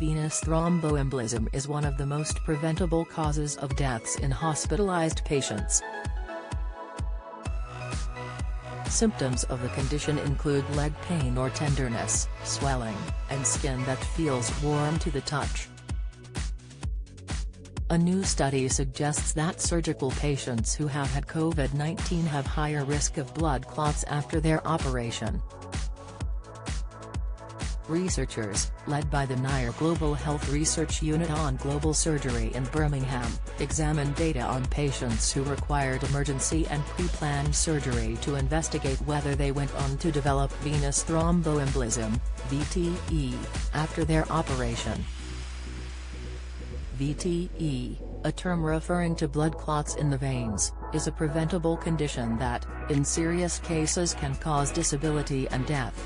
Venous thromboembolism is one of the most preventable causes of deaths in hospitalized patients. Symptoms of the condition include leg pain or tenderness, swelling, and skin that feels warm to the touch. A new study suggests that surgical patients who have had COVID-19 have higher risk of blood clots after their operation. Researchers, led by the NIR Global Health Research Unit on Global Surgery in Birmingham, examined data on patients who required emergency and pre-planned surgery to investigate whether they went on to develop venous thromboembolism, VTE, after their operation. VTE, a term referring to blood clots in the veins, is a preventable condition that, in serious cases, can cause disability and death.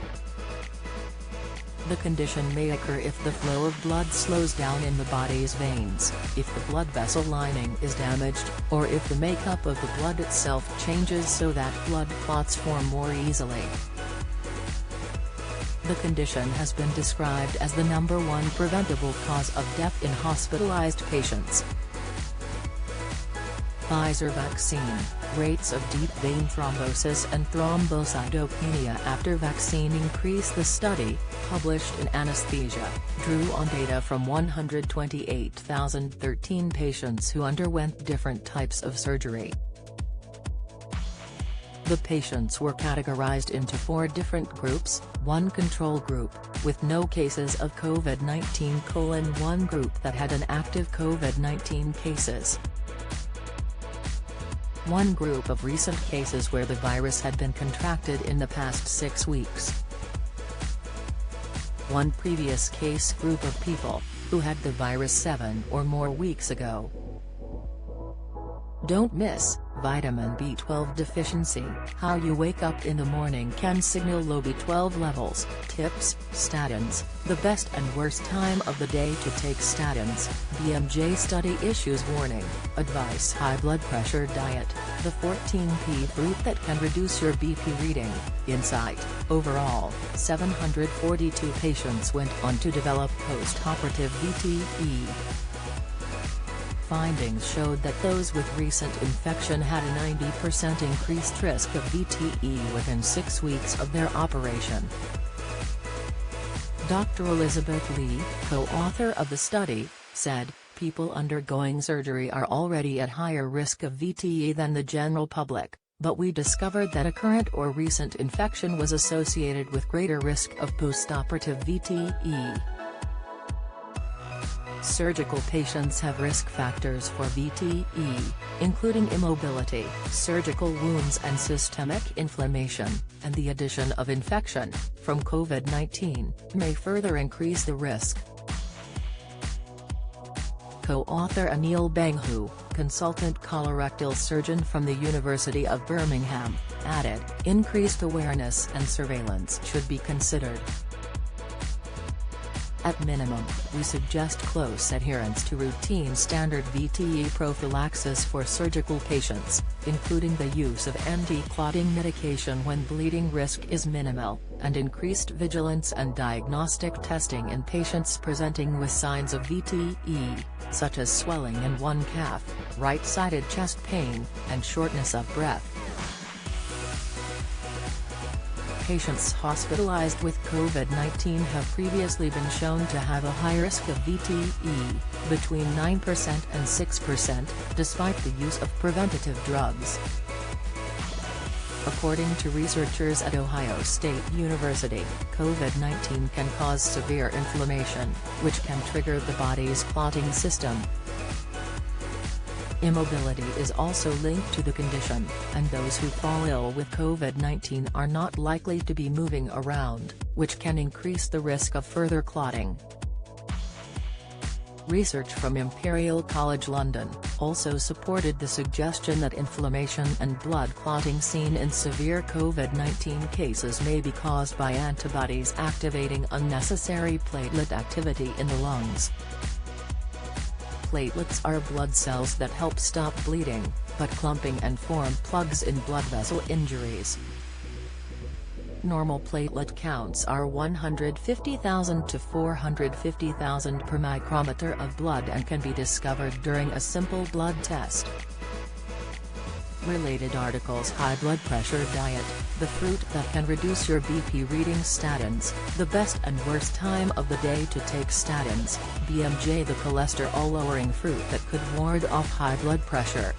The condition may occur if the flow of blood slows down in the body's veins, if the blood vessel lining is damaged, or if the makeup of the blood itself changes so that blood clots form more easily. The condition has been described as the #1 preventable cause of death in hospitalized patients. Pfizer vaccine, rates of deep vein thrombosis and thrombocytopenia after vaccine increase. The study, published in Anesthesia, drew on data from 128,013 patients who underwent different types of surgery. The patients were categorized into 4 different groups: 1 control group, with no cases of COVID-19; 1 group that had an active COVID-19 cases; 1 group of recent cases where the virus had been contracted in the past 6 weeks; 1 previous case group of people, who had the virus 7 or more weeks ago. Don't miss, vitamin B12 deficiency, how you wake up in the morning can signal low B12 levels. Tips: statins, the best and worst time of the day to take statins. BMJ study issues warning, advice: high blood pressure diet, the 14p fruit that can reduce your BP reading. Insight: overall, 742 patients went on to develop post-operative VTE. Findings showed that those with recent infection had a 90% increased risk of VTE within 6 weeks of their operation. Dr. Elizabeth Lee, co-author of the study, said, "People undergoing surgery are already at higher risk of VTE than the general public, but we discovered that a current or recent infection was associated with greater risk of postoperative VTE." Surgical patients have risk factors for VTE, including immobility, surgical wounds and systemic inflammation, and the addition of infection, from COVID-19, may further increase the risk. Co-author Anil Banghu, consultant colorectal surgeon from the University of Birmingham, added, "Increased awareness and surveillance should be considered. At minimum, we suggest close adherence to routine standard VTE prophylaxis for surgical patients, including the use of anti-clotting medication when bleeding risk is minimal, and increased vigilance and diagnostic testing in patients presenting with signs of VTE, such as swelling in one calf, right-sided chest pain, and shortness of breath." Patients hospitalized with COVID-19 have previously been shown to have a high risk of VTE, between 9% and 6%, despite the use of preventative drugs. According to researchers at Ohio State University, COVID-19 can cause severe inflammation, which can trigger the body's clotting system. Immobility is also linked to the condition, and those who fall ill with COVID-19 are not likely to be moving around, which can increase the risk of further clotting. Research from Imperial College London also supported the suggestion that inflammation and blood clotting seen in severe COVID-19 cases may be caused by antibodies activating unnecessary platelet activity in the lungs. Platelets are blood cells that help stop bleeding, but clumping and form plugs in blood vessel injuries. Normal platelet counts are 150,000 to 450,000 per micrometer of blood and can be discovered during a simple blood test. Related articles: high blood pressure diet, the fruit that can reduce your BP reading, statins, the best and worst time of the day to take statins, BMJ, the cholesterol-lowering fruit that could ward off high blood pressure.